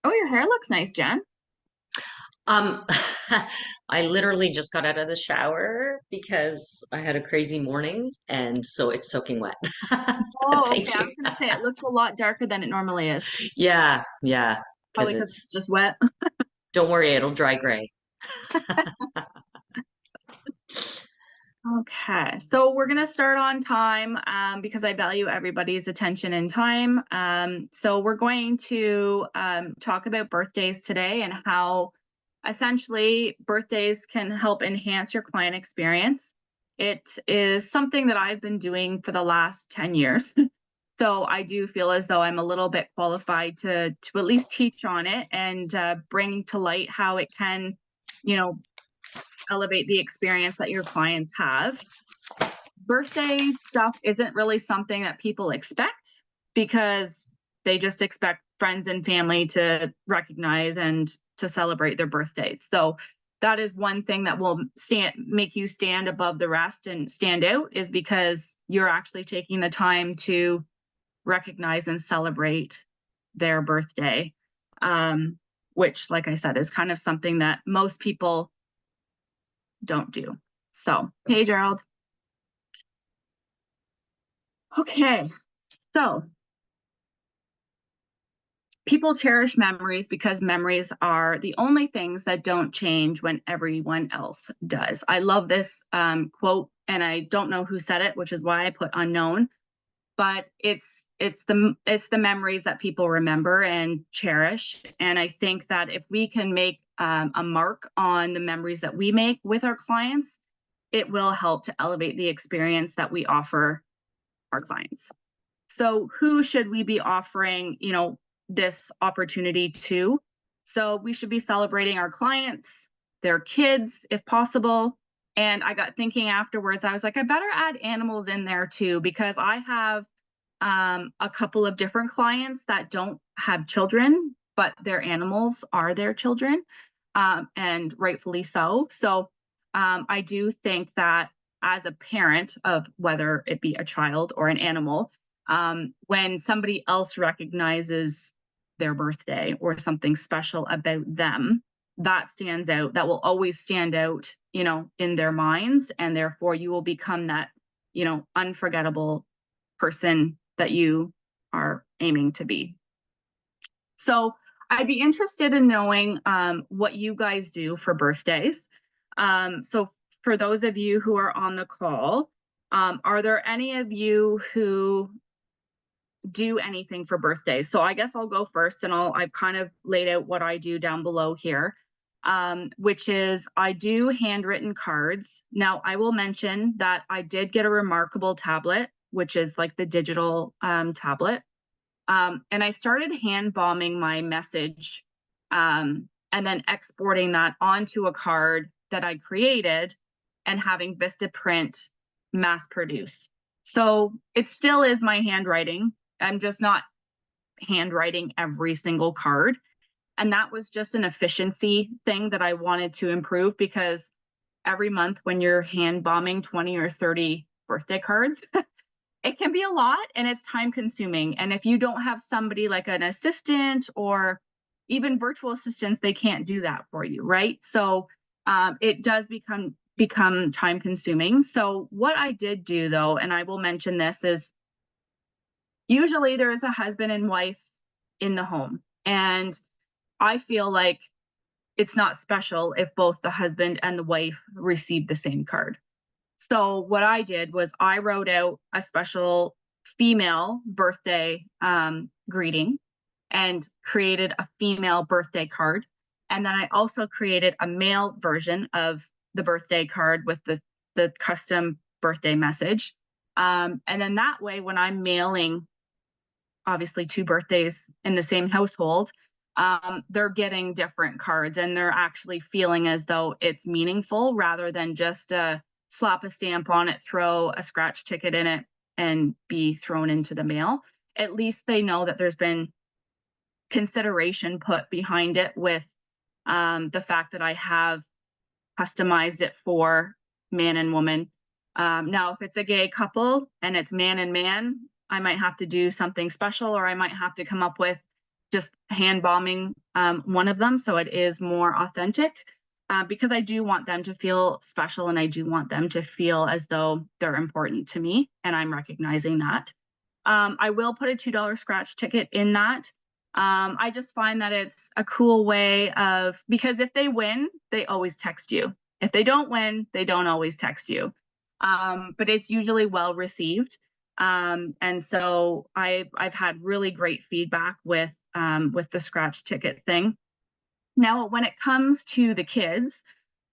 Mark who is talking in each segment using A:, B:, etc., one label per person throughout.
A: Oh, your hair looks nice, Jen.
B: Um, I literally just got out of the shower because I had a crazy morning and so it's soaking wet. But
A: Oh, okay.
B: thank
A: I
B: you.
A: was gonna say it looks a lot darker than it normally is.
B: Yeah,
A: Probably
B: because
A: because it's
B: it's,
A: just wet.
B: don't worry, it'll dry gray.
A: Okay, so we're gonna start on time because I value everybody's attention and time. So we're going to talk about birthdays today and how essentially birthdays can help enhance your client experience. It is something that I've been doing for the last 10 years. So I do feel as though I'm a little bit qualified to at least teach on it and bring to light how it can, you know, elevate the experience that your clients have. Birthday stuff isn't really something that people expect because they just expect friends and family to recognize and to celebrate their birthdays. So that is one thing that will make you stand above the rest and stand out, is because you're actually taking the time to recognize and celebrate their birthday, which, like I said, is kind of something that most people don't do. So, hey, Gerald. Okay, so people cherish memories because memories are the only things that don't change when everyone else does. I love this quote, and I don't know who said it, which is why I put unknown. But it's the memories that people remember and cherish. And I think that if we can make a mark on the memories that we make with our clients, it will help to elevate the experience that we offer our clients. So who should we be offering, this opportunity to? So we should be celebrating our clients, their kids, if possible. And I got thinking afterwards, I was like, I better add animals in there too, because I have a couple of different clients that don't have children, but their animals are their children, and rightfully so. So I do think that as a parent of whether it be a child or an animal, when somebody else recognizes their birthday or something special about them, that stands out. That will always stand out, in their minds. And therefore, you will become that, unforgettable person that you are aiming to be. So I'd be interested in knowing what you guys do for birthdays. So for those of you who are on the call, are there any of you who do anything for birthdays? So I guess I'll go first, and I've kind of laid out what I do down below here, which is I do handwritten cards. Now I will mention that I did get a Remarkable tablet, which is like the digital tablet. And I started hand bombing my message, and then exporting that onto a card that I created and having Vistaprint mass produce. So it still is my handwriting. I'm just not handwriting every single card. And that was just an efficiency thing that I wanted to improve, because every month when you're hand bombing 20 or 30 birthday cards, it can be a lot and it's time consuming. And if you don't have somebody like an assistant or even virtual assistants, they can't do that for you, right? So it does become time consuming. So what I did do, though, and I will mention this, is usually there is a husband and wife in the home, and I feel like it's not special if both the husband and the wife receive the same card. So what I did was I wrote out a special female birthday greeting and created a female birthday card. And then I also created a male version of the birthday card with the custom birthday message. And then that way, when I'm mailing, obviously, two birthdays in the same household, they're getting different cards and they're actually feeling as though it's meaningful, rather than just slap a stamp on it, throw a scratch ticket in it, and be thrown into the mail. At least they know that there's been consideration put behind it, with the fact that I have customized it for man and woman. Now, if it's a gay couple and it's man and man, I might have to do something special, or I might have to come up with just hand bombing one of them, so it is more authentic, because I do want them to feel special, and I do want them to feel as though they're important to me, and I'm recognizing that. I will put a $2 scratch ticket in that. I just find that it's a cool way of, because if they win, they always text you. If they don't win, they don't always text you. But it's usually well received. And so I've had really great feedback with the scratch ticket thing. Now, when it comes to the kids,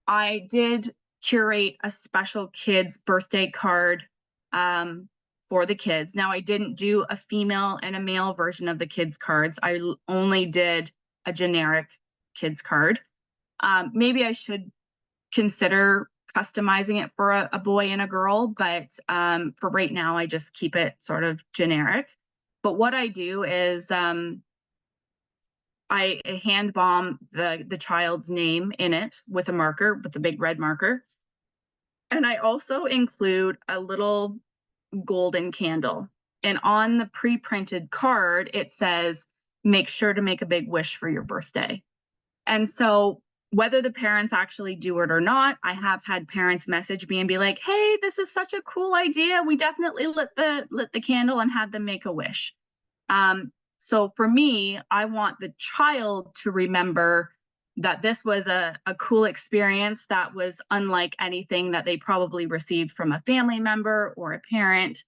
A: I did curate a special kids birthday card for the kids. Now, I didn't do a female and a male version of the kids cards. I only did a generic kids card. Maybe I should consider customizing it for a boy and a girl, but for right now, I just keep it sort of generic. But what I do is I hand bomb the child's name in it with a marker, with a big red marker. And I also include a little golden candle. And on the pre-printed card, it says, make sure to make a big wish for your birthday. And so whether the parents actually do it or not, I have had parents message me and be like, hey, this is such a cool idea. We definitely lit the candle and had them make a wish. So for me, I want the child to remember that this was a cool experience that was unlike anything that they probably received from a family member or a parent.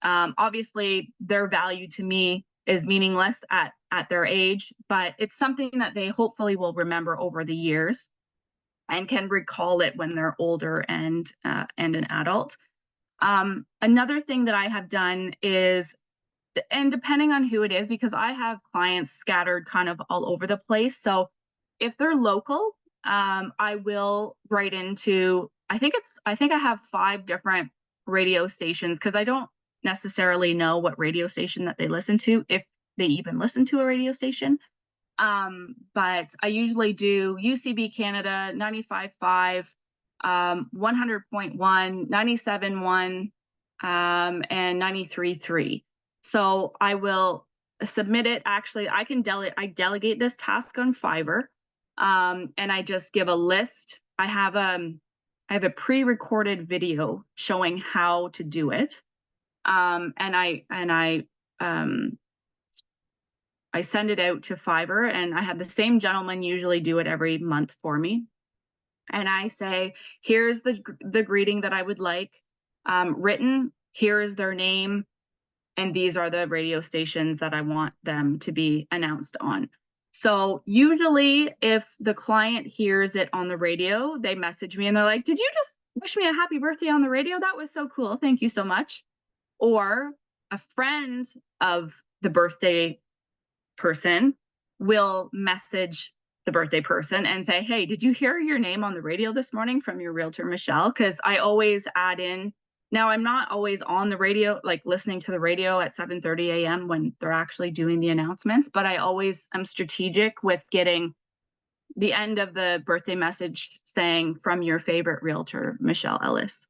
A: Obviously, their value to me is meaningless at their age, but it's something that they hopefully will remember over the years and can recall it when they're older and an adult. Another thing that I have done is, and depending on who it is, because I have clients scattered kind of all over the place. So if they're local, I will write into, I think I have 5 different radio stations, because I don't necessarily know what radio station that they listen to, if they even listen to a radio station. But I usually do UCB Canada, 95.5, 100.1, 97.1, and 93.3. So I will submit it. Actually, I delegate this task on Fiverr, and I just give a list. I have a pre-recorded video showing how to do it, I send it out to Fiverr, and I have the same gentleman usually do it every month for me. And I say, here's the greeting that I would like written. Here is their name, and these are the radio stations that I want them to be announced on. So usually, if the client hears it on the radio, they message me and they're like, "Did you just wish me a happy birthday on the radio? That was so cool. Thank you so much." Or a friend of the birthday person will message the birthday person and say, hey, did you hear your name on the radio this morning from your realtor, Michelle? Because I always add in, now I'm not always on the radio, like listening to the radio at 7:30 a.m. when they're actually doing the announcements, but I always am strategic with getting the end of the birthday message saying, from your favorite realtor, Michelle Ellis.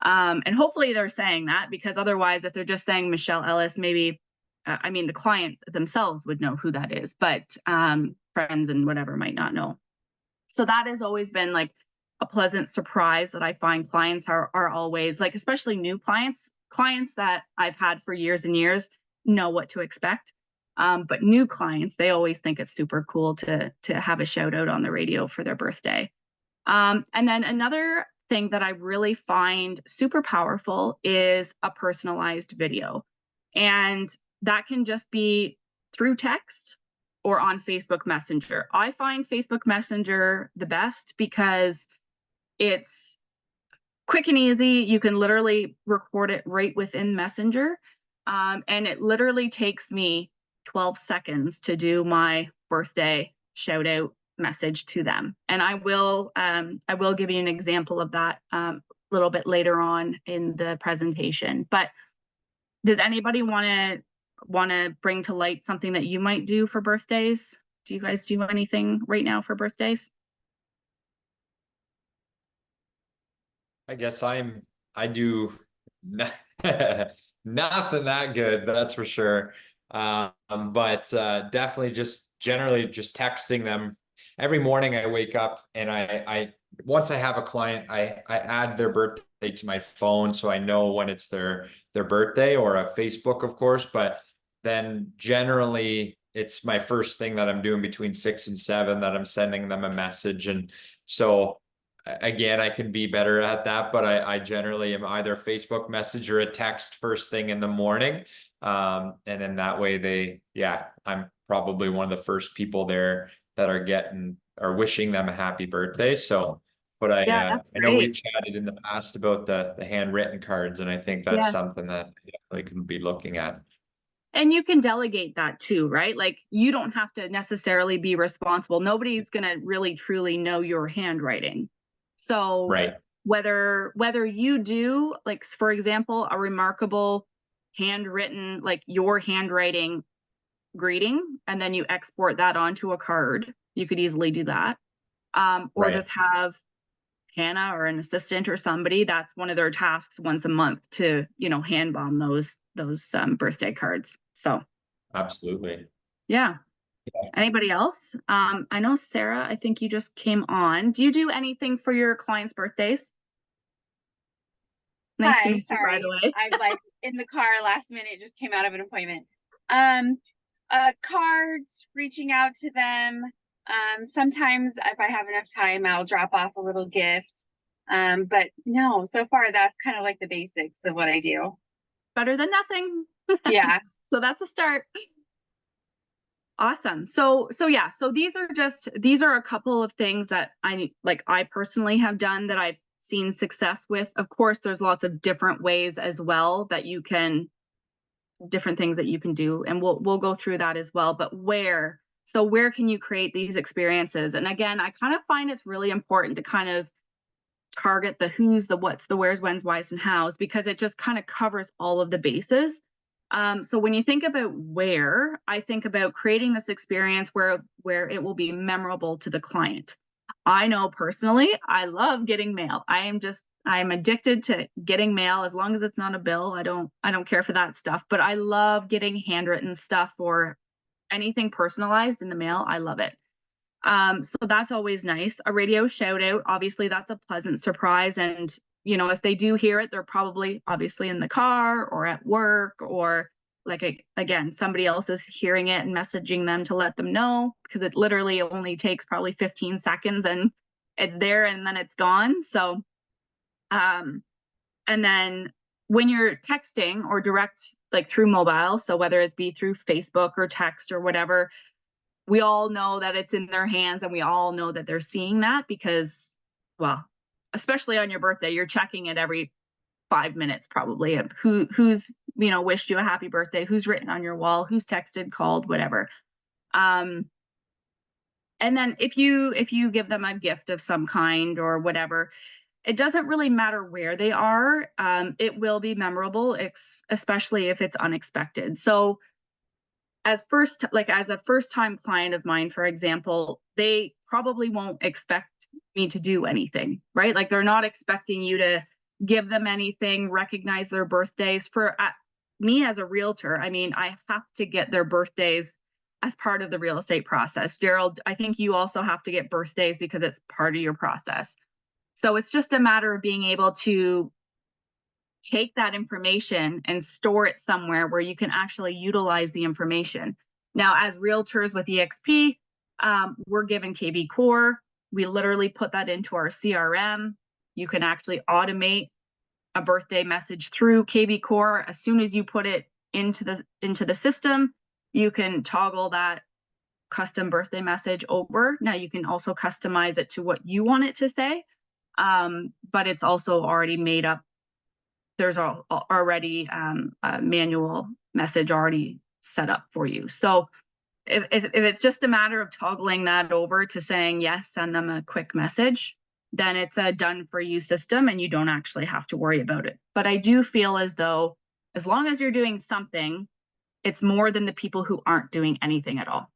A: And hopefully they're saying that, because otherwise, if they're just saying Michelle Ellis, maybe, I mean, the client themselves would know who that is, but friends and whatever might not know. So that has always been like a pleasant surprise that I find clients are always like, especially new clients that I've had for years and years know what to expect. But new clients, they always think it's super cool to have a shout out on the radio for their birthday. And then another thing that I really find super powerful is a personalized video. And that can just be through text or on Facebook Messenger. I find Facebook Messenger the best because it's quick and easy. You can literally record it right within Messenger. And it literally takes me 12 seconds to do my birthday shout out message to them. And I will give you an example of that a little bit later on in the presentation. But does anybody want to bring to light something that you might do for birthdays? Do you guys do anything right now for birthdays?
C: I guess I do nothing that good, that's for sure. But definitely just generally just texting them. Every morning I wake up and I once I have a client, I add their birthday to my phone so I know when it's their birthday, or a Facebook, of course. But then generally it's my first thing that I'm doing between 6 and 7 that I'm sending them a message. And so again, I can be better at that, but I generally am either Facebook message or a text first thing in the morning. And then that way I'm probably one of the first people there that are wishing them a happy birthday. So, but
A: Yeah, that's
C: I know we've
A: great.
C: chatted in the past about the handwritten cards, and I think that's
A: Yes.
C: something that I can be looking at.
A: And you can delegate that too, right? Like you don't have to necessarily be responsible. Nobody's going to really truly know your handwriting. So
C: Right.
A: whether you do, like, for example, a remarkable handwritten, like your handwriting greeting, and then you export that onto a card, you could easily do that. Or
C: Right.
A: just have Hannah or an assistant or somebody, that's one of their tasks once a month to, hand bomb those birthday cards. So
C: Absolutely.
A: yeah.
C: Yeah.
A: Anybody else? I know Sarah, I think you just came on. Do you do anything for your clients' birthdays? Nice to
D: Hi,
A: meet you, by
D: sorry.
A: the way.
D: I'm like in the car last minute, just came out of an appointment. Um, Cards, reaching out to them. Sometimes if I have enough time, I'll drop off a little gift. But no, so far that's kind of like the basics of what I do.
A: Better than nothing.
D: Yeah.
A: So that's a start. Awesome. So yeah, so these are a couple of things that I personally have done that I've seen success with. Of course, there's lots of different ways as well that different things that you can do, and we'll go through that as well. But where can you create these experiences? And again, I kind of find it's really important to kind of target the who's, the what's, the where's, when's, why's, and how's, because it just kind of covers all of the bases. So when you think about where, I think about creating this experience where it will be memorable to the client. I know personally, I love getting mail. I'm addicted to getting mail. As long as it's not a bill, I don't care for that stuff. But I love getting handwritten stuff or anything personalized in the mail. I love it. So that's always nice. A radio shout out, obviously that's a pleasant surprise. And, if they do hear it, they're probably obviously in the car or at work, or like, again, somebody else is hearing it and messaging them to let them know, because it literally only takes probably 15 seconds and it's there and then it's gone. So, and then when you're texting or direct, like through mobile, so whether it be through Facebook or text or whatever, we all know that it's in their hands, and we all know that they're seeing that because, well, especially on your birthday, you're checking it every 5 minutes probably of who's wished you a happy birthday, who's written on your wall, who's texted, called, whatever. And then if you give them a gift of some kind or whatever, it doesn't really matter where they are. It will be memorable, especially if it's unexpected. So as a first time client of mine, for example, they probably won't expect me to do anything, right? Like they're not expecting you to give them anything, recognize their birthdays. For me as a realtor, I mean, I have to get their birthdays as part of the real estate process. Gerald, I think you also have to get birthdays because it's part of your process. So it's just a matter of being able to take that information and store it somewhere where you can actually utilize the information. Now, as realtors with EXP, we're given KB Core. We literally put that into our CRM. You can actually automate a birthday message through KB Core. As soon as you put it into the system, you can toggle that custom birthday message over. Now you can also customize it to what you want it to say, but it's also already made up. There's already a manual message already set up for you. So if it's just a matter of toggling that over to saying yes, send them a quick message, then it's a done for you system and you don't actually have to worry about it. But I do feel as though as long as you're doing something, it's more than the people who aren't doing anything at all.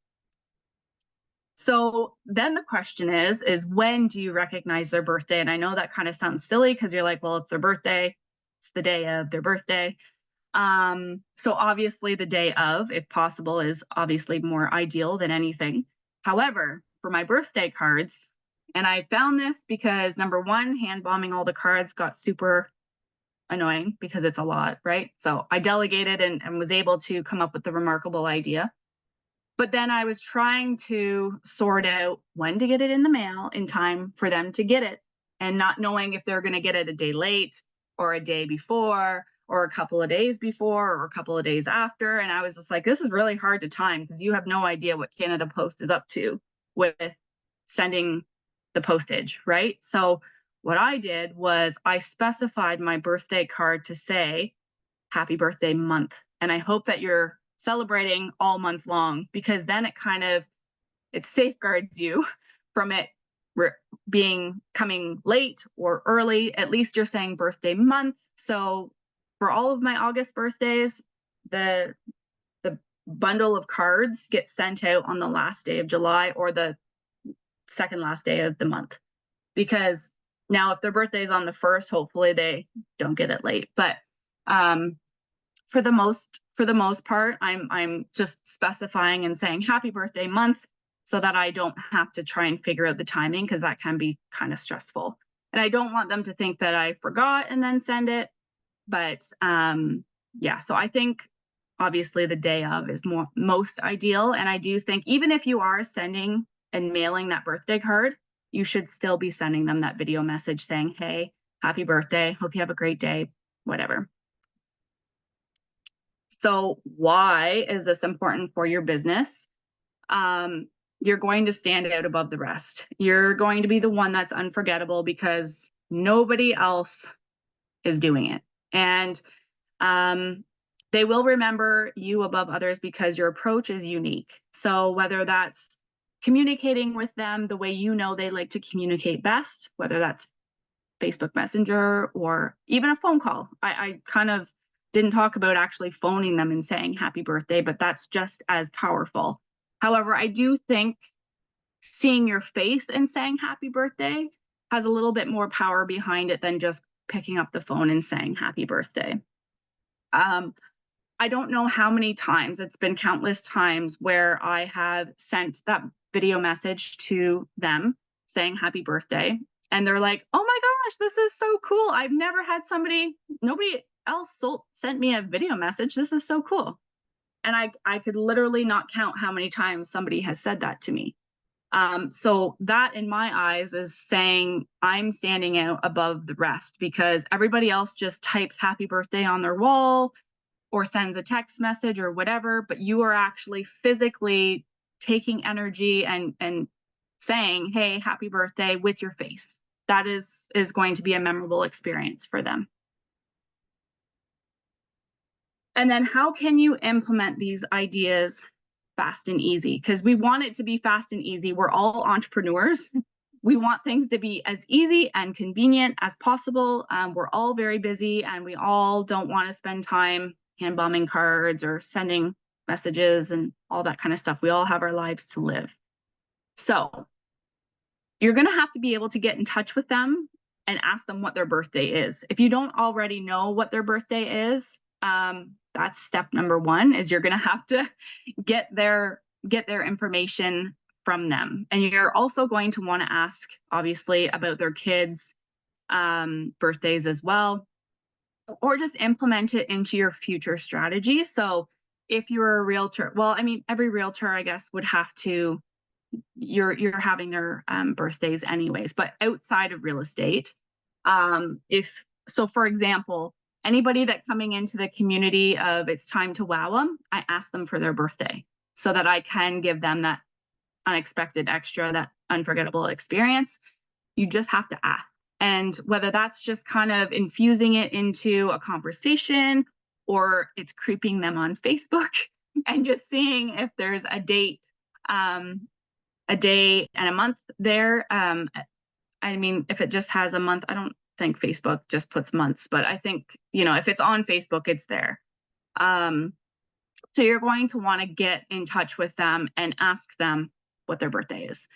A: So then the question is when do you recognize their birthday? And I know that kind of sounds silly because you're like, well, it's their birthday. It's the day of their birthday. So obviously the day of, if possible, is obviously more ideal than anything. However, for my birthday cards, and I found this because number one, hand bombing all the cards got super annoying because it's a lot, right? So I delegated and was able to come up with the remarkable idea. But then I was trying to sort out when to get it in the mail in time for them to get it, and not knowing if they're going to get it a day late or a day before or a couple of days before or a couple of days after. And I was just like, this is really hard to time because you have no idea what Canada Post is up to with sending the postage, right? So what I did was I specified my birthday card to say happy birthday month. And I hope that you're celebrating all month long, because then it safeguards you from it being coming late or early. At least you're saying birthday month. So for all of my August birthdays, the bundle of cards get sent out on the last day of July or the second last day of the month, because now if their birthday is on the 1st, hopefully they don't get it late. But for the most part, I'm just specifying and saying happy birthday month so that I don't have to try and figure out the timing, because that can be kind of stressful. And I don't want them to think that I forgot and then send it. But yeah, so I think obviously the day of is most ideal. And I do think even if you are sending and mailing that birthday card, you should still be sending them that video message saying, hey, happy birthday, hope you have a great day, whatever. So why is this important for your business? You're going to stand out above the rest. You're going to be the one that's unforgettable because nobody else is doing it. And they will remember you above others because your approach is unique. So whether that's communicating with them the way you know they like to communicate best, whether that's Facebook Messenger or even a phone call. I kind of didn't talk about actually phoning them and saying happy birthday, but that's just as powerful. However, I do think seeing your face and saying happy birthday has a little bit more power behind it than just picking up the phone and saying happy birthday. I don't know how many times, it's been countless times where I have sent that video message to them saying happy birthday. And they're like, oh my gosh, this is so cool. I've never had nobody else sent me a video message. This is so cool. And I could literally not count how many times somebody has said that to me. So that in my eyes is saying I'm standing out above the rest, because everybody else just types happy birthday on their wall or sends a text message or whatever, but you are actually physically taking energy and saying, hey, happy birthday with your face. That is going to be a memorable experience for them. And then how can you implement these ideas fast and easy? Because we want it to be fast and easy. We're all entrepreneurs. We want things to be as easy and convenient as possible. We're all very busy and we all don't want to spend time hand bombing cards or sending messages and all that kind of stuff. We all have our lives to live. So you're going to have to be able to get in touch with them and ask them what their birthday is. If you don't already know what their birthday is, that's step number one, is you're going to have to get their information from them. And you're also going to want to ask, obviously, about their kids' birthdays as well, or just implement it into your future strategy. So if you're a realtor, well, I mean, every realtor, I guess, would have to, you're having their birthdays anyways, but outside of real estate, so for example, anybody that coming into the community of it's time to wow them, I ask them for their birthday so that I can give them that unexpected extra, that unforgettable experience. You just have to ask. And whether that's just kind of infusing it into a conversation or it's creeping them on Facebook and just seeing if there's a date, a day and a month there. I mean, if it just has a month, I don't think Facebook just puts months, but I think, if it's on Facebook, it's there. So you're going to want to get in touch with them and ask them what their birthday is.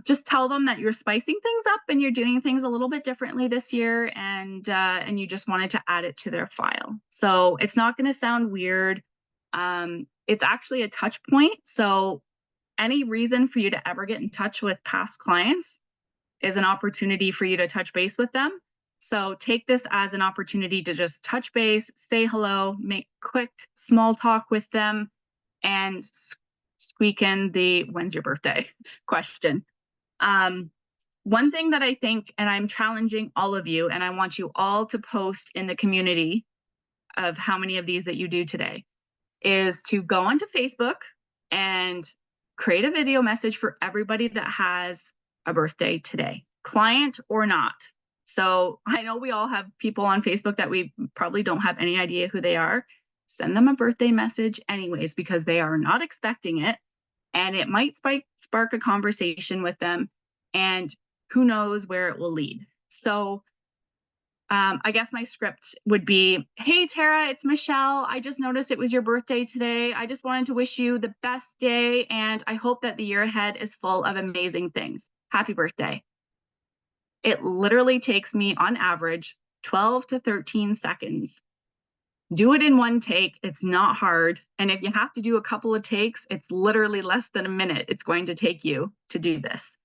A: Just tell them that you're spicing things up and you're doing things a little bit differently this year, and you just wanted to add it to their file. So it's not going to sound weird. It's actually a touch point. So any reason for you to ever get in touch with past clients is an opportunity for you to touch base with them. So take this as an opportunity to just touch base, say hello, make quick small talk with them, and squeak in the when's your birthday question. One thing that I think, and I'm challenging all of you, and I want you all to post in the community of how many of these that you do today, is to go onto Facebook and create a video message for everybody that has a birthday today, client or not. So I know we all have people on Facebook that we probably don't have any idea who they are. Send them a birthday message anyways, because they are not expecting it. And it might spark a conversation with them. And who knows where it will lead. So I guess my script would be, hey, Tara, it's Michelle. I just noticed it was your birthday today. I just wanted to wish you the best day. And I hope that the year ahead is full of amazing things. Happy birthday. It literally takes me on average 12 to 13 seconds. Do it in one take. It's not hard. And if you have to do a couple of takes, it's literally less than a minute it's going to take you to do this.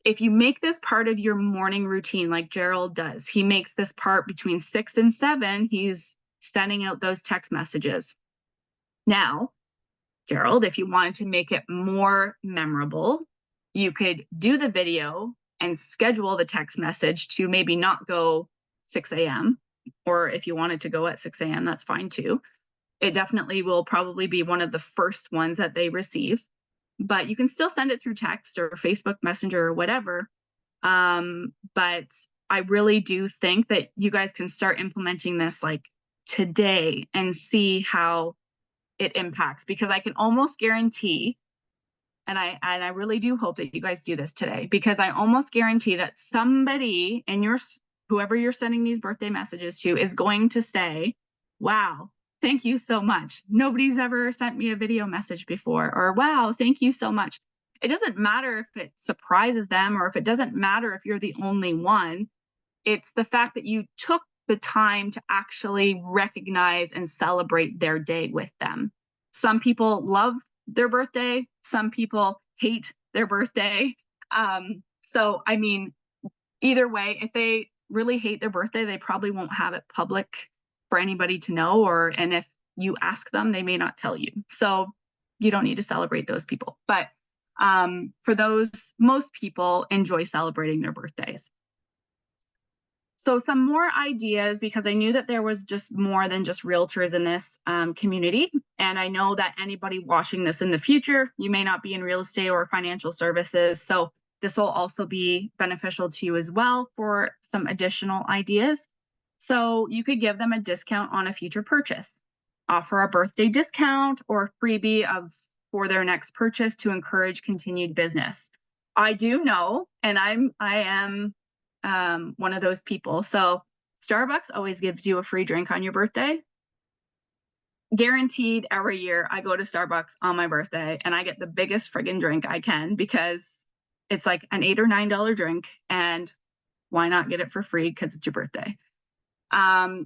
A: If you make this part of your morning routine, like Gerald does, he makes this part between 6 and 7, he's sending out those text messages. Now, Gerald, if you wanted to make it more memorable, you could do the video and schedule the text message to maybe not go 6 a.m. Or if you wanted to go at 6 a.m., that's fine too. It definitely will probably be one of the first ones that they receive, but you can still send it through text or Facebook Messenger or whatever. But I really do think that you guys can start implementing this like today and see how it impacts, because I can almost guarantee, and I really do hope that you guys do this today, because I almost guarantee that somebody in your, whoever you're sending these birthday messages to, is going to say, wow, thank you so much. Nobody's ever sent me a video message before, or wow, thank you so much. It doesn't matter if it surprises them or if it doesn't matter if you're the only one. It's the fact that you took the time to actually recognize and celebrate their day with them. Some people love their birthday. Some people hate their birthday. So, I mean, either way, if they really hate their birthday, they probably won't have it public for anybody to know, and if you ask them, they may not tell you. So you don't need to celebrate those people. But for those, most people enjoy celebrating their birthdays. So some more ideas, because I knew that there was just more than just realtors in this community. And I know that anybody watching this in the future, you may not be in real estate or financial services. So this will also be beneficial to you as well for some additional ideas. So you could give them a discount on a future purchase, offer a birthday discount or freebie for their next purchase to encourage continued business. I do know, and I am one of those people. So Starbucks always gives you a free drink on your birthday. Guaranteed every year I go to Starbucks on my birthday and I get the biggest friggin' drink I can, because it's like an $8 or $9 drink, and why not get it for free because it's your birthday?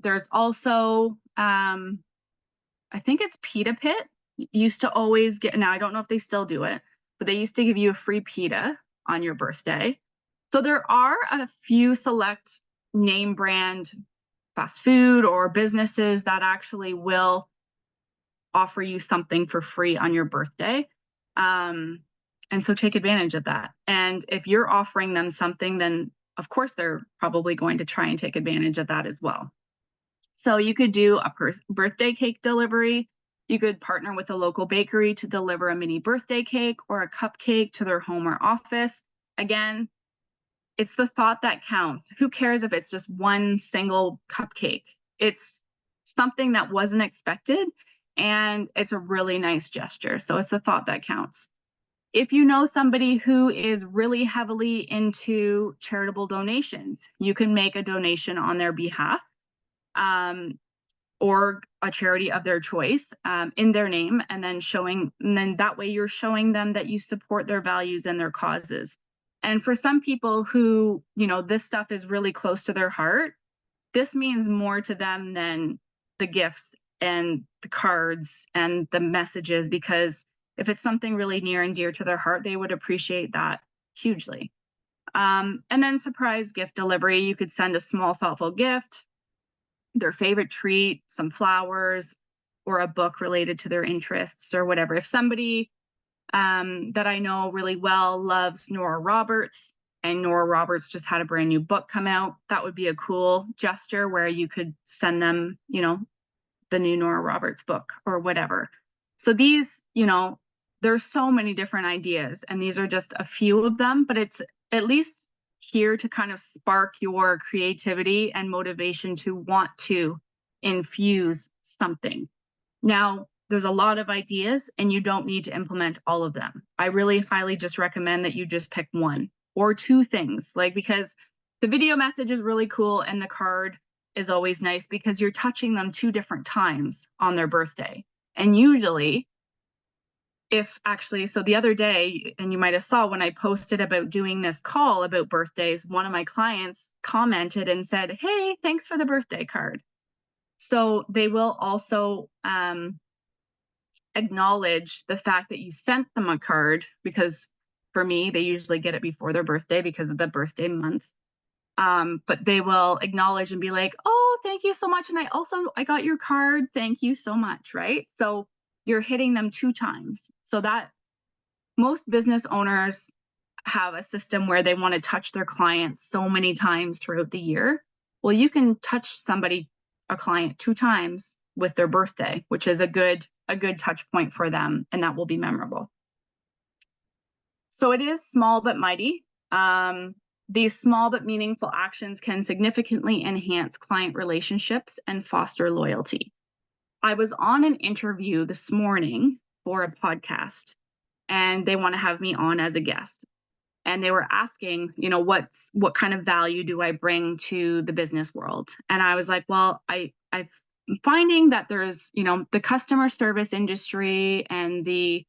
A: There's also, I think it's Pita Pit. Used to always get, now I don't know if they still do it, but they used to give you a free pita on your birthday. So there are a few select name brand fast food or businesses that actually will offer you something for free on your birthday. And so take advantage of that. And if you're offering them something, then of course they're probably going to try and take advantage of that as well. So you could do a birthday cake delivery. You could partner with a local bakery to deliver a mini birthday cake or a cupcake to their home or office. Again, it's the thought that counts. Who cares if it's just one single cupcake? It's something that wasn't expected, and it's a really nice gesture. So it's the thought that counts. If you know somebody who is really heavily into charitable donations, you can make a donation on their behalf. or a charity of their choice in their name, and then that way you're showing them that you support their values and their causes. And for some people who, this stuff is really close to their heart, this means more to them than the gifts and the cards and the messages, because if it's something really near and dear to their heart, they would appreciate that hugely. And then surprise gift delivery, you could send a small, thoughtful gift, their favorite treat, some flowers, or a book related to their interests or whatever. If somebody that I know really well loves Nora Roberts, and Nora Roberts just had a brand new book come out, that would be a cool gesture where you could send them, the new Nora Roberts book or whatever. So these, there's so many different ideas, and these are just a few of them, but it's at least here to kind of spark your creativity and motivation to want to infuse something. Now, there's a lot of ideas and you don't need to implement all of them. I really highly just recommend that you just pick one or two things, because the video message is really cool and the card is always nice because you're touching them 2 different times on their birthday. And usually, so the other day, and you might have saw when I posted about doing this call about birthdays, one of my clients commented and said, "Hey, thanks for the birthday card." So they will also acknowledge the fact that you sent them a card, because for me, they usually get it before their birthday because of the birthday month. But they will acknowledge and be like, "Oh, thank you so much. And I got your card. Thank you so much." Right? So you're hitting them 2 times. So that most business owners have a system where they want to touch their clients so many times throughout the year. Well, you can touch a client 2 times with their birthday, which is a good touch point for them, and that will be memorable. So it is small but mighty. These small but meaningful actions can significantly enhance client relationships and foster loyalty. I was on an interview this morning for a podcast, and they want to have me on as a guest. And they were asking, what kind of value do I bring to the business world? And I was like, well, I'm finding that there's, the customer service industry and the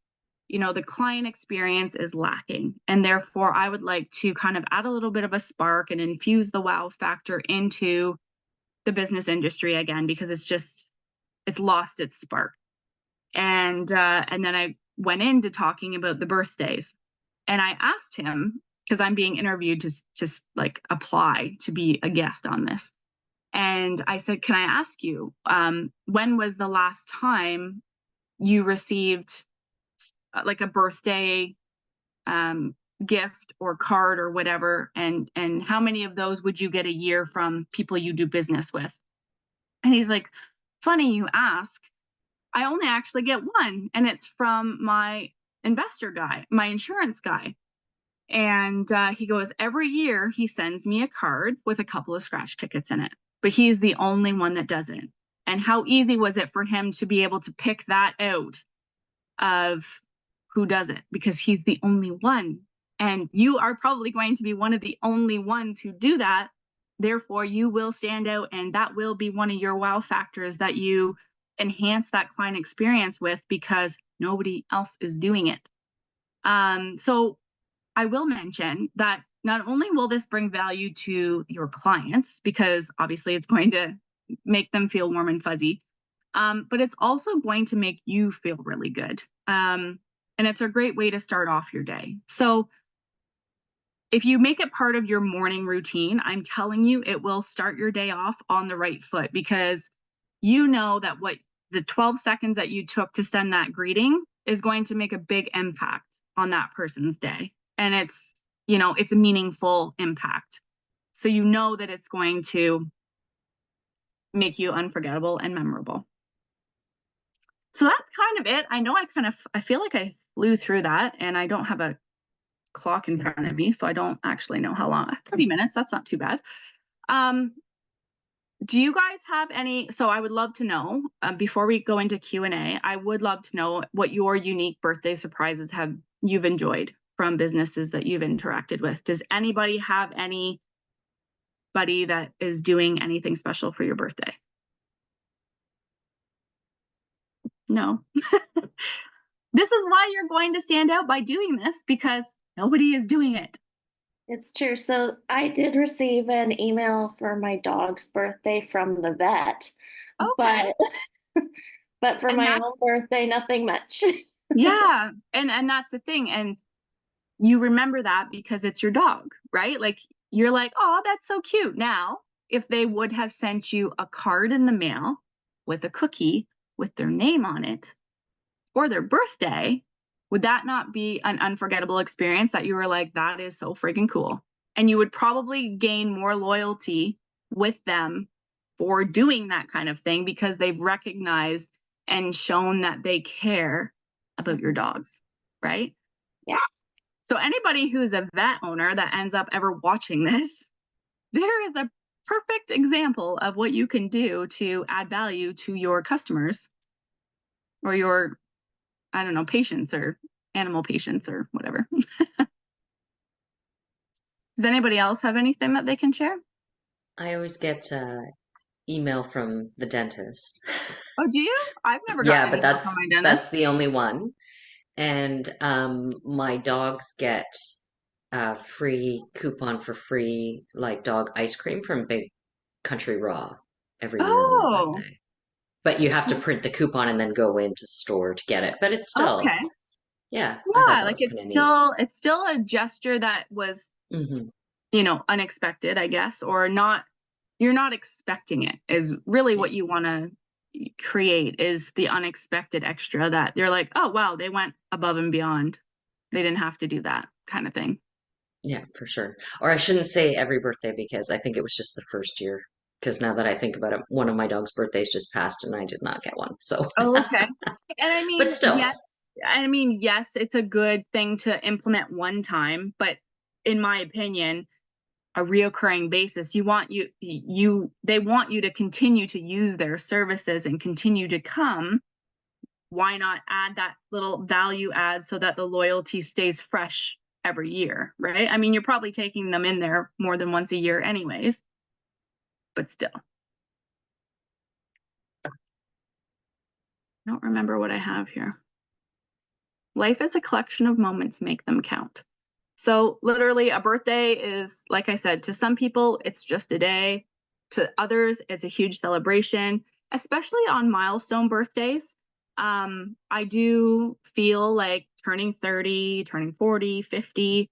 A: client experience is lacking. And therefore, I would like to kind of add a little bit of a spark and infuse the wow factor into the business industry again, because it's lost its spark. And then I went into talking about the birthdays. And I asked him, because I'm being interviewed to apply to be a guest on this. And I said, "Can I ask you, when was the last time you received a birthday gift or card or whatever? And how many of those would you get a year from people you do business with?" And he's like, "Funny you ask. I only actually get one, and it's from my investor guy, my insurance guy." And he goes, "Every year he sends me a card with a couple of scratch tickets in it, but he's the only one that doesn't." And how easy was it for him to be able to pick that out of who does it? Because he's the only one. And you are probably going to be one of the only ones who do that. Therefore, you will stand out, and that will be one of your wow factors that you enhance that client experience with, because nobody else is doing it. So I will mention that not only will this bring value to your clients, because obviously it's going to make them feel warm and fuzzy, but it's also going to make you feel really good. And it's a great way to start off your day. So if you make it part of your morning routine, I'm telling you, it will start your day off on the right foot, because you know that what the 12 seconds that you took to send that greeting is going to make a big impact on that person's day. And it's a meaningful impact. So you know that it's going to make you unforgettable and memorable. So that's kind of it. I know I feel like I flew through that, and I don't have a clock in front of me, so I don't actually know how long. 30 minutes, that's not too bad. Do you guys have any? So I would love to know, before we go into Q&A, I would love to know what your unique birthday surprises you've enjoyed from businesses that you've interacted with. Does anybody have anybody that is doing anything special for your birthday? No. This is why you're going to stand out by doing this, because nobody is doing it.
E: It's true. So I did receive an email for my dog's birthday from the vet,
A: Okay.
E: but for
A: And
E: my
A: that's,
E: own birthday, nothing much.
A: yeah. And that's the thing. And you remember that because it's your dog, right? Like you're like, oh, that's so cute. Now, if they would have sent you a card in the mail with a cookie with their name on it or their birthday, would that not be an unforgettable experience that you were like, that is so freaking cool? And you would probably gain more loyalty with them for doing that kind of thing because they've recognized and shown that they care about your dogs, right?
E: Yeah.
A: So anybody who's a vet owner that ends up ever watching this, there is a perfect example of what you can do to add value to your customers or your, I don't know, patients or animal patients or whatever. Does anybody else have anything that they can share?
B: I always get email from the dentist.
A: Oh, do you? I've never gotten
B: Yeah,
A: an
B: but
A: email from my
B: that's
A: dentist.
B: the only one. And my dogs get a free coupon for free like dog ice cream from Big Country Raw every year on their
A: Oh,
B: birthday. But you have to print the coupon and then go into store to get it. But it's still,
A: okay.
B: yeah, I thought
A: Yeah,
B: that
A: like
B: was kind of neat.
A: it's still a gesture that was,
B: Hmm.
A: unexpected, I guess, or not, you're not expecting it is really what you want to create is the unexpected extra that you're like, oh, wow, they went above and beyond. They didn't have to do that kind of thing.
B: Yeah, for sure. Or I shouldn't say every birthday because I think it was just the first year. Because now that I think about it, one of my dog's birthdays just passed and I did not get one. So,
A: Oh, okay. And
B: but still,
A: yes, it's a good thing to implement one time, but in my opinion, a reoccurring basis, they want you to continue to use their services and continue to come. Why not add that little value add so that the loyalty stays fresh every year, right? I mean, you're probably taking them in there more than once a year anyways, but still. I don't remember what I have here. Life is a collection of moments, make them count. So literally a birthday is, like I said, to some people, it's just a day. To others, it's a huge celebration, especially on milestone birthdays. I do feel like turning 30, turning 40, 50,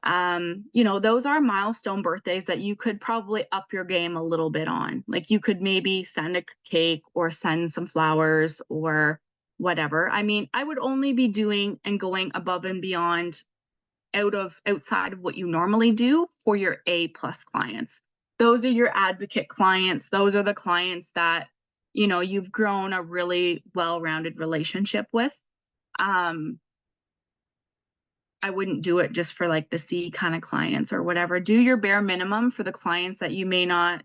A: those are milestone birthdays that you could probably up your game a little bit on. Like you could maybe send a cake or send some flowers or whatever. I mean, I would only be doing and going above and beyond outside of what you normally do for your A+ clients. Those are your advocate clients. Those are the clients that, you've grown a really well-rounded relationship with. I wouldn't do it just for like the C kind of clients or whatever. Do your bare minimum for the clients that you may not,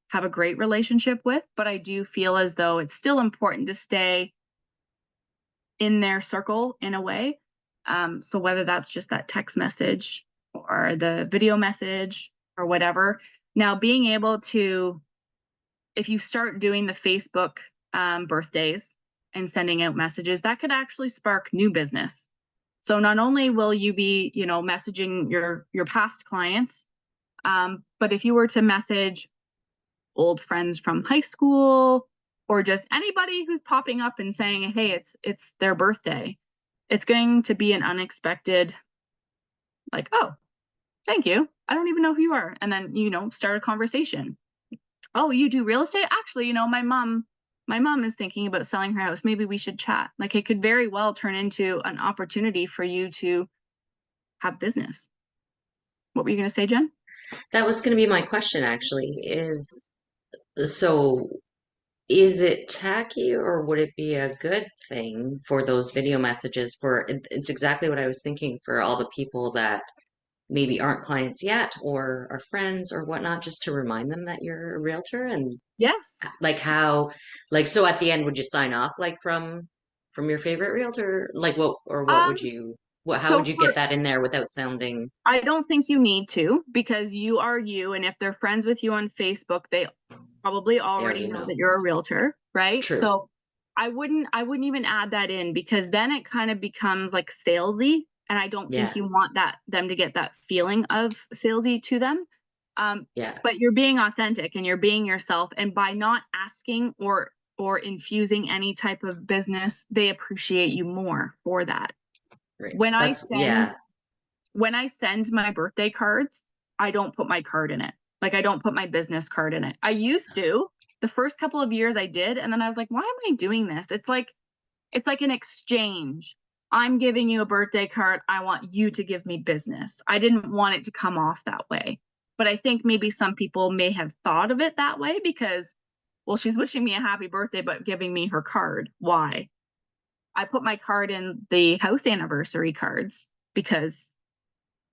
A: have a great relationship with. But I do feel as though it's still important to stay in their circle in a way. So whether that's just that text message or the video message or whatever. Now, being able to, if you start doing the Facebook birthdays and sending out messages, that could actually spark new business. So not only will you be, messaging your past clients, but if you were to message old friends from high school or just anybody who's popping up and saying, hey, it's their birthday, it's going to be an unexpected, like, oh, thank you. I don't even know who you are. And then, start a conversation. Oh, you do real estate? Actually, my mom is thinking about selling her house. Maybe we should chat. Like it could very well turn into an opportunity for you to have business. What were you going to say, Jen?
B: that was going to be my question actually, so is it tacky or would it be a good thing for those video messages it's exactly what I was thinking for all the people that maybe aren't clients yet or are friends or whatnot, just to remind them that you're a realtor and
A: Yes.
B: like how, like, so at the end, would you sign off like from your favorite realtor? Like what
A: Um,
B: would you, how
A: so
B: would you
A: for
B: get that in there without sounding
A: I don't think you need to because you are you. And if they're friends with you on Facebook, they probably
B: they
A: already
B: already
A: know
B: know?
A: that you're a realtor, right?
B: True.
A: So I wouldn't even add that in, because then it kind of becomes like salesy, and I don't think
B: Yeah.
A: you want them to get that feeling of salesy to them.
B: Yeah.
A: But you're being authentic and you're being yourself, and by not asking or infusing any type of business, they appreciate you more for that.
B: Right.
A: When I
B: Yeah.
A: send my birthday cards, I don't put my card in it. Like, I don't put my business card in it. I used to. The first couple of years I did, and then I was like, why am I doing this? It's like an exchange. I'm giving you a birthday card. I want you to give me business. I didn't want it to come off that way. But I think maybe some people may have thought of it that way because, well, she's wishing me a happy birthday, but giving me her card. Why? I put my card in the house anniversary cards because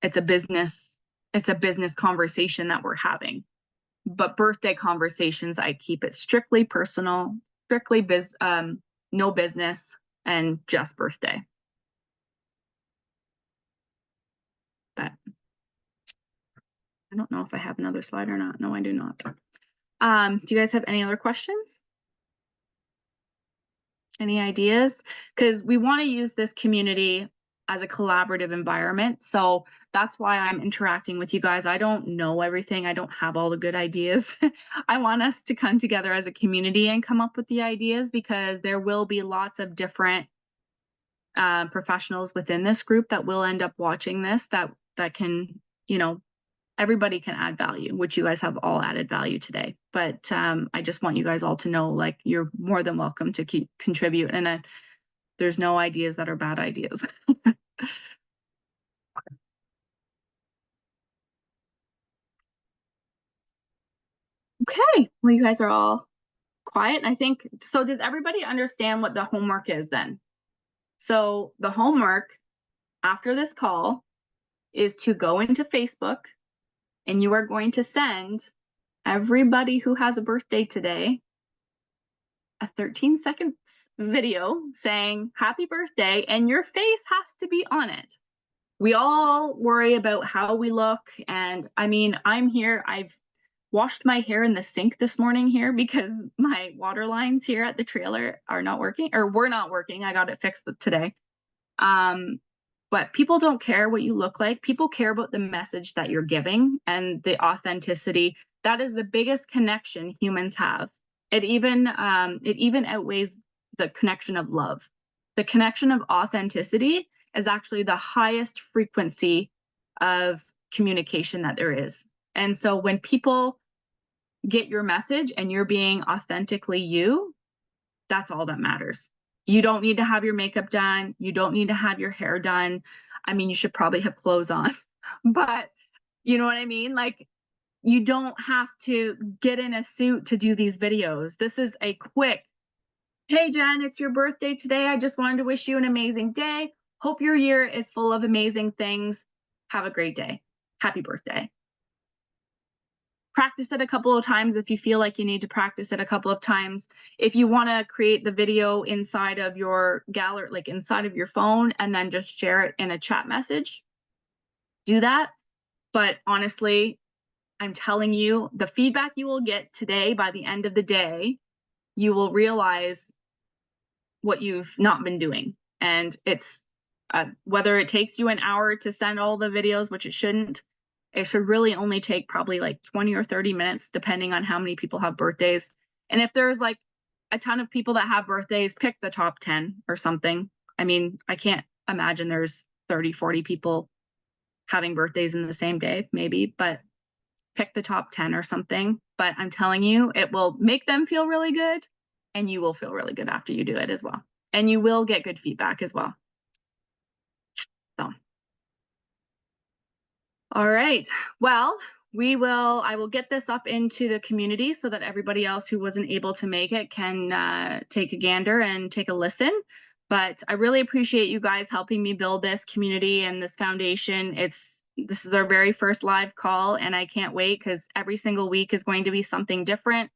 A: it's a business conversation that we're having. But birthday conversations, I keep it strictly personal, strictly no business, and just birthday. But I don't know if I have another slide or not. No, I do not. Do you guys have any other questions? Any ideas? Because we want to use this community as a collaborative environment. So that's why I'm interacting with you guys. I don't know everything. I don't have all the good ideas. I want us to come together as a community and come up with the ideas, because there will be lots of different professionals within this group that will end up watching this, that can, everybody can add value, which you guys have all added value today. But I just want you guys all to know, like, you're more than welcome to contribute, and there's no ideas that are bad ideas. Okay, well, you guys are all quiet. I think, so does everybody understand what the homework is then? So the homework after this call is to go into Facebook, and you are going to send everybody who has a birthday today a 13-second video saying happy birthday, and your face has to be on it. We all worry about how we look, and I mean, I'm here, I've washed my hair in the sink this morning here because my water lines here at the trailer are not working, or were not working. I got it fixed today. But people don't care what you look like. People care about the message that you're giving and the authenticity. That is the biggest connection humans have. It even outweighs the connection of love. The connection of authenticity is actually the highest frequency of communication that there is. And so when people get your message and you're being authentically you, that's all that matters. You don't need to have your makeup done. You don't need to have your hair done. I mean, you should probably have clothes on, but you know what I mean? Like, you don't have to get in a suit to do these videos. This is a quick, hey, Jen, it's your birthday today. I just wanted to wish you an amazing day. Hope your year is full of amazing things. Have a great day. Happy birthday. Practice it a couple of times if you feel like you need to practice it a couple of times. If you want to create the video inside of your gallery, like inside of your phone, and then just share it in a chat message, do that. But honestly, I'm telling you, the feedback you will get today, by the end of the day, you will realize what you've not been doing. And it's whether it takes you an hour to send all the videos, which it shouldn't, it should really only take probably like 20 or 30 minutes, depending on how many people have birthdays. And if there's like a ton of people that have birthdays, pick the top 10 or something. I mean, I can't imagine there's 30, 40 people having birthdays in the same day, maybe, but pick the top 10 or something. But I'm telling you, it will make them feel really good, and you will feel really good after you do it as well. And you will get good feedback as well. So. All right. Well, I will get this up into the community so that everybody else who wasn't able to make it can take a gander and take a listen. But I really appreciate you guys helping me build this community and this foundation. This is our very first live call, and I can't wait, because every single week is going to be something different.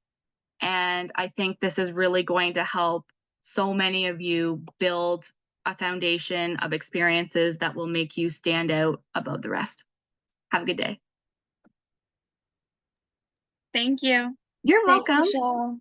A: And I think this is really going to help so many of you build a foundation of experiences that will make you stand out above the rest. Have a good day.
D: Thank you.
A: You're
E: Thanks,
A: welcome.
E: Michelle.